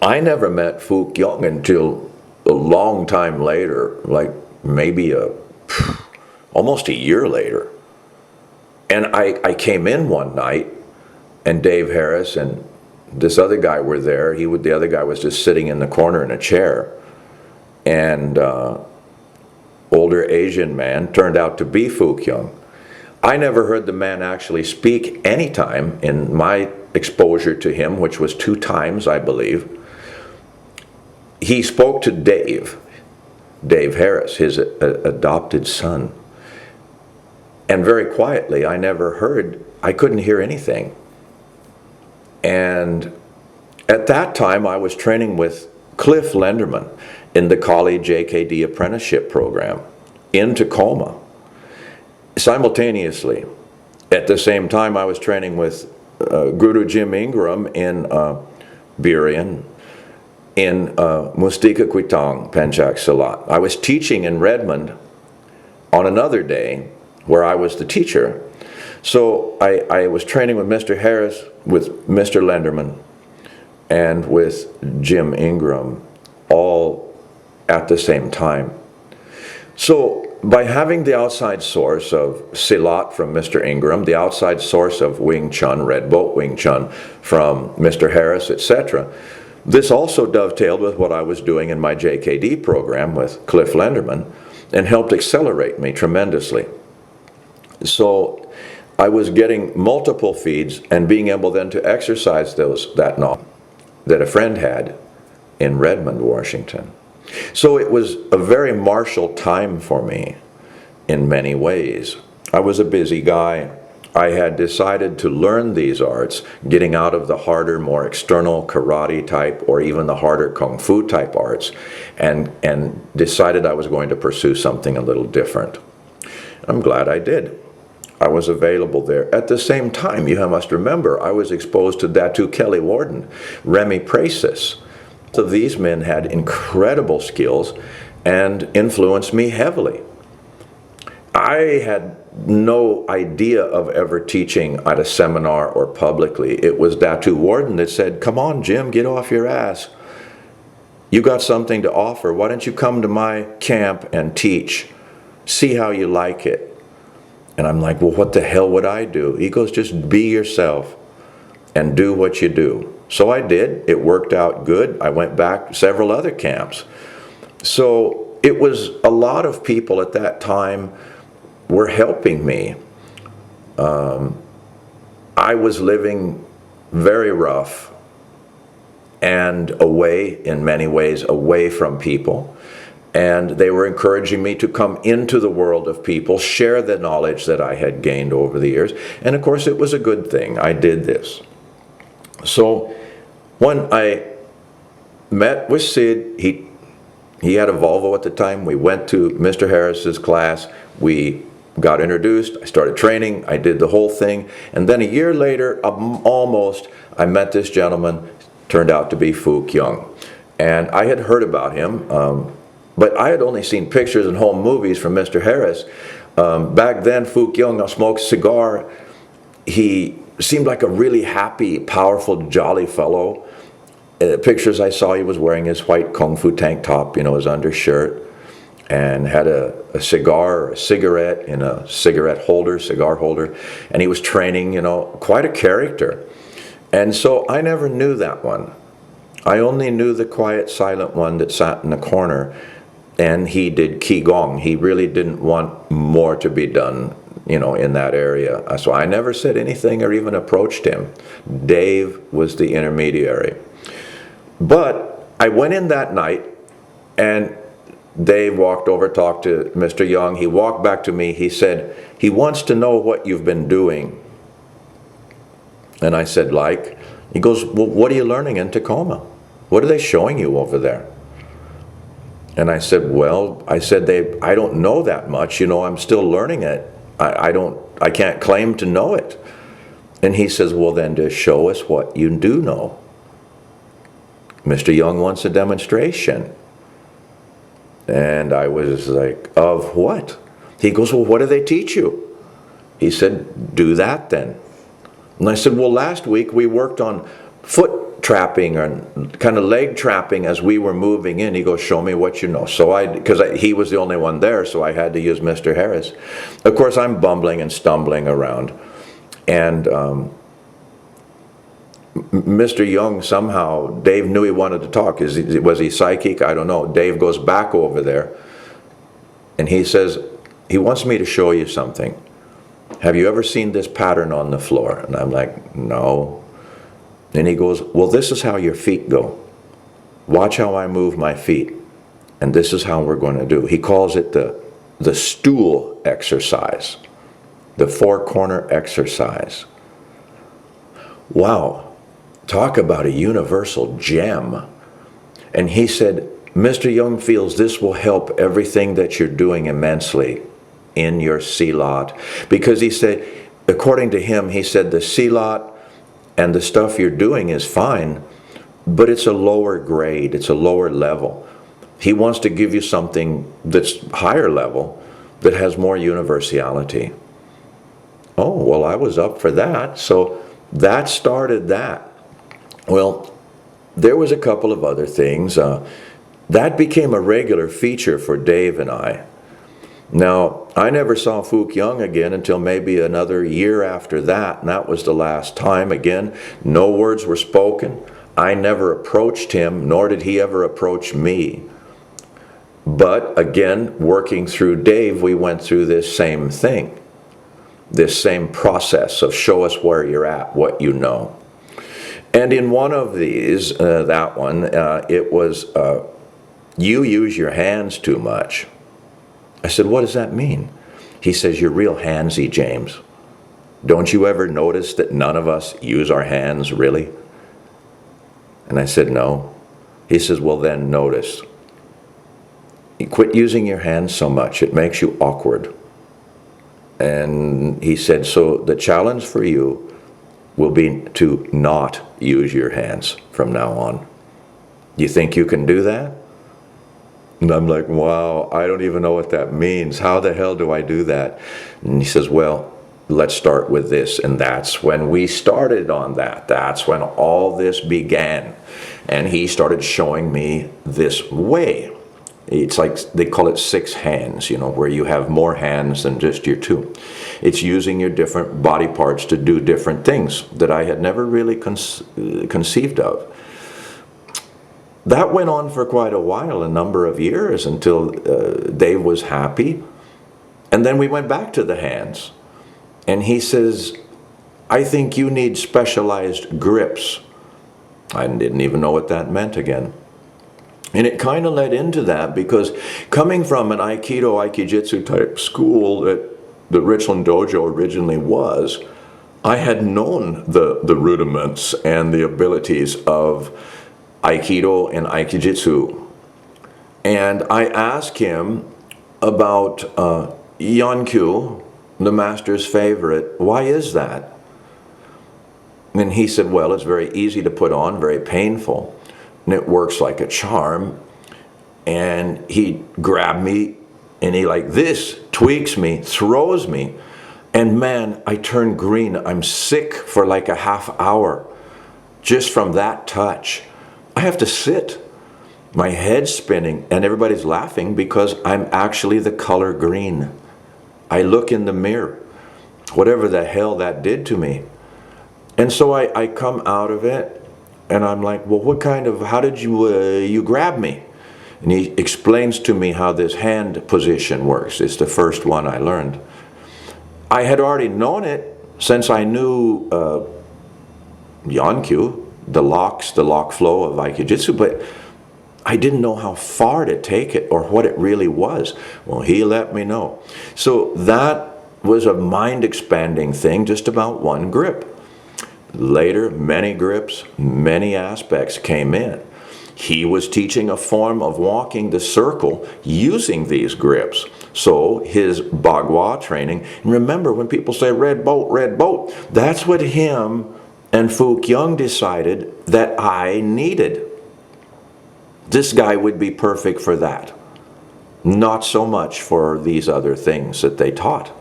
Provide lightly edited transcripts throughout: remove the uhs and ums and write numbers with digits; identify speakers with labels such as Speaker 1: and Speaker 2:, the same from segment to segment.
Speaker 1: I never met Fook Young until a long time later, like maybe almost a year later. And I came in one night, and Dave Harris and this other guy were there. The other guy was just sitting in the corner in a chair. And older Asian man turned out to be Fook Young. I never heard the man actually speak any time in my exposure to him, which was 2 times, I believe. He spoke to Dave Harris, his adopted son. And very quietly, I couldn't hear anything. And at that time, I was training with Cliff Lenderman in the Kali JKD apprenticeship program in Tacoma. Simultaneously, at the same time, I was training with Guru Jim Ingram in Burien, in Mustika Keating, Penchak Salat. I was teaching in Redmond on another day where I was the teacher. So I was training with Mr. Harris, with Mr. Lenderman, and with Jim Ingram, all at the same time. So by having the outside source of Silat from Mr. Ingram, the outside source of Wing Chun, Red Boat Wing Chun from Mr. Harris, etc., this also dovetailed with what I was doing in my JKD program with Cliff Lenderman and helped accelerate me tremendously. So I was getting multiple feeds and being able then to exercise that knowledge that a friend had in Redmond, Washington. So it was a very martial time for me in many ways. I was a busy guy. I had decided to learn these arts, getting out of the harder, more external karate type or even the harder kung fu type arts, and decided I was going to pursue something a little different. I'm glad I did. I was available there. At the same time, you must remember, I was exposed to Datu Kelly Warden, Remy Prasis. So these men had incredible skills and influenced me heavily. I had no idea of ever teaching at a seminar or publicly. It was Datu Warden that said, "Come on, Jim, get off your ass. You got something to offer. Why don't you come to my camp and teach? See how you like it." And I'm like, well, what the hell would I do? He goes, just be yourself and do what you do. So I did. It worked out good. I went back several other camps. So it was a lot of people at that time were helping me. I was living very rough and away, in many ways, away from people. And they were encouraging me to come into the world of people, share the knowledge that I had gained over the years. And of course, it was a good thing. I did this. So when I met with Sid, he had a Volvo at the time. We went to Mr. Harris's class. We got introduced. I started training. I did the whole thing. And then a year later, almost, I met this gentleman. Turned out to be Fook Young. And I had heard about him. But I had only seen pictures and home movies from Mr. Harris. Back then, Fook Young smoked a cigar. He seemed like a really happy, powerful, jolly fellow. Pictures I saw, he was wearing his white kung fu tank top, his undershirt, and had a cigar or a cigarette in a cigar holder, and he was training, quite a character. And so I never knew that one. I only knew the quiet, silent one that sat in the corner. And he did Qigong. He really didn't want more to be done, in that area. So I never said anything or even approached him. Dave was the intermediary. But I went in that night, and Dave walked over, talked to Mr. Young. He walked back to me. He said, he wants to know what you've been doing. And I said, like? He goes, well, what are you learning in Tacoma? What are they showing you over there? And I said, I don't know that much. I'm still learning it. I can't claim to know it. And he says, well, then just show us what you do know. Mr. Young wants a demonstration. And I was like, of what? He goes, well, what do they teach you? He said, do that then. And I said, well, last week we worked on foot trapping and kind of leg trapping as we were moving in. He goes, show me what you know. So he was the only one there, so I had to use Mr. Harris. Of course, I'm bumbling and stumbling around. And Mr. Young, somehow, Dave knew he wanted to talk. Was he psychic? I don't know. Dave goes back over there, and he says, he wants me to show you something. Have you ever seen this pattern on the floor? And I'm like, no. And he goes, well, this is how your feet go. Watch how I move my feet. And this is how we're going to do. He calls it the stool exercise, the four-corner exercise. Wow, talk about a universal gem. And he said, Mr. Young feels this will help everything that you're doing immensely in your C-lot. Because he said, according to him, he said the C-lot and the stuff you're doing is fine, but it's a lower grade, it's a lower level. He wants to give you something that's higher level, that has more universality. Oh, well, I was up for that. So that started that. Well, there was a couple of other things. That became a regular feature for Dave and I. Now, I never saw Fook Young again until maybe another year after that, and that was the last time. Again, no words were spoken. I never approached him, nor did he ever approach me. But again, working through Dave, we went through this same thing, this same process of show us where you're at, what you know. And in one of these, that one, it was, you use your hands too much. I said, what does that mean? He says, you're real handsy, James. Don't you ever notice that none of us use our hands, really? And I said, no. He says, well, then notice. You quit using your hands so much. It makes you awkward. And he said, so the challenge for you will be to not use your hands from now on. You think you can do that? And I'm like, wow, I don't even know what that means. How the hell do I do that? And he says, well, let's start with this. And that's when we started on that. That's when all this began. And he started showing me this way. It's like, they call it 6 hands, you know, where you have more hands than just your 2. It's using your different body parts to do different things that I had never really conceived of. That went on for quite a while, a number of years, until Dave was happy. And then we went back to the hands. And he says, I think you need specialized grips. I didn't even know what that meant again. And it kind of led into that, because coming from an Aikido, Aikijitsu type school that the Richland Dojo originally was, I had known the rudiments and the abilities of Aikido and Aikijitsu. And I asked him about Yonkyu, the master's favorite. Why is that? And he said, well, it's very easy to put on, very painful, and it works like a charm. And he grabbed me, and he like this, tweaks me, throws me, and man, I turn green. I'm sick for like a half hour just from that touch. I have to sit. My head's spinning, and everybody's laughing because I'm actually the color green. I look in the mirror, whatever the hell that did to me. And so I come out of it, and I'm like, well, what kind of, how did you grab me? And he explains to me how this hand position works. It's the first one I learned. I had already known it since I knew Yonkyu, the lock flow of Aikijitsu, but I didn't know how far to take it or what it really was. Well, he let me know. So that was a mind-expanding thing, just about one grip. Later, many grips, many aspects came in. He was teaching a form of walking the circle using these grips. So his Bagua training, and remember when people say red boat, that's what him and Fook Young decided that I needed. This guy would be perfect for that. Not so much for these other things that they taught.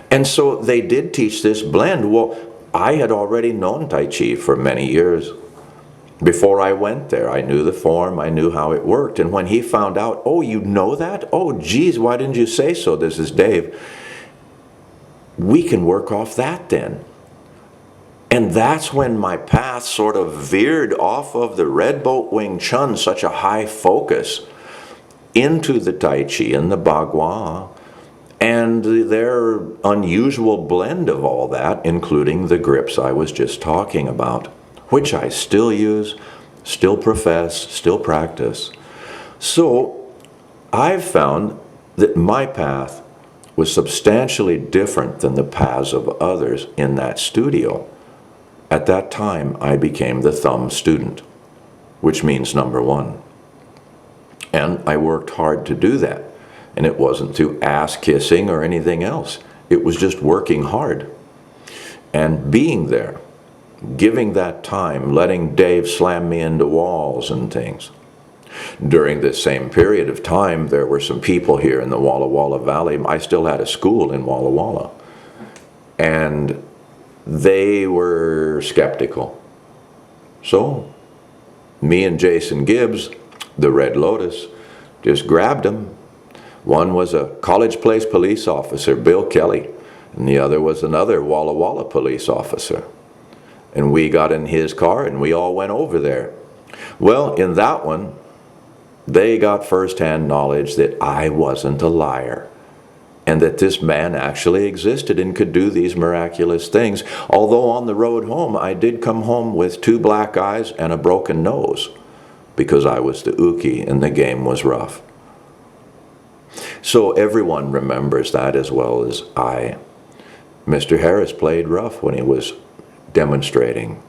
Speaker 1: And so they did teach this blend. Well, I had already known Tai Chi for many years. Before I went there, I knew the form, I knew how it worked. And when he found out, oh, you know that? Oh, geez, why didn't you say so? This is Dave. We can work off that then. And that's when my path sort of veered off of the Red Boat Wing Chun, such a high focus, into the Tai Chi and the Bagua, and their unusual blend of all that, including the grips I was just talking about, which I still use, still profess, still practice. So I've found that my path was substantially different than the paths of others in that studio. At that time, I became the thumb student, which means number one. And I worked hard to do that. And it wasn't through ass kissing or anything else. It was just working hard and being there, giving that time, letting Dave slam me into walls and things. During this same period of time, there were some people here in the Walla Walla Valley. I still had a school in Walla Walla. And they were skeptical. So, me and Jason Gibbs, the Red Lotus, just grabbed them. One was a College Place police officer, Bill Kelly, and the other was another Walla Walla police officer. And we got in his car and we all went over there. Well, in that one, they got first-hand knowledge that I wasn't a liar, and that this man actually existed and could do these miraculous things. Although on the road home, I did come home with 2 black eyes and a broken nose, because I was the Uki and the game was rough. So everyone remembers that as well as I. Mr. Harris played rough when he was demonstrating.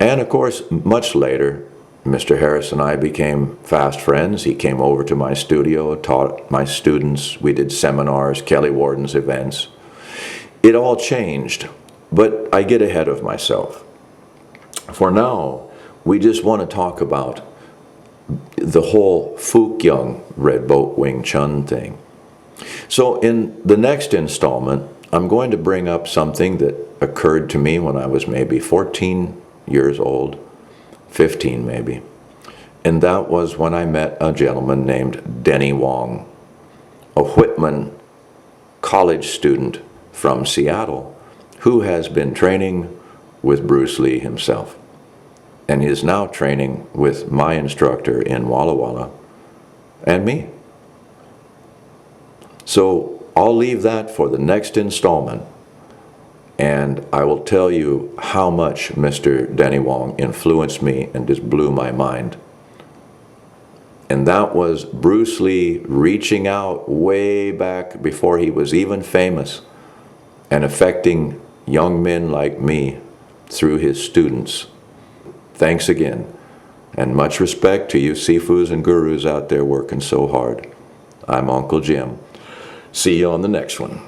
Speaker 1: And of course, much later, Mr. Harris and I became fast friends. He came over to my studio, taught my students. We did seminars, Kelly Warden's events. It all changed, but I get ahead of myself. For now, we just want to talk about the whole Fukyung Red Boat Wing Chun thing. So in the next installment, I'm going to bring up something that occurred to me when I was maybe 14 years old, 15 maybe. And that was when I met a gentleman named Denny Wong, a Whitman college student from Seattle, who has been training with Bruce Lee himself, and is now training with my instructor in Walla Walla and me. So I'll leave that for the next installment, and I will tell you how much Mr. Denny Wong influenced me and just blew my mind. And that was Bruce Lee reaching out way back before he was even famous and affecting young men like me through his students. Thanks again, and much respect to you Sifus and Gurus out there working so hard. I'm Uncle Jim. See you on the next one.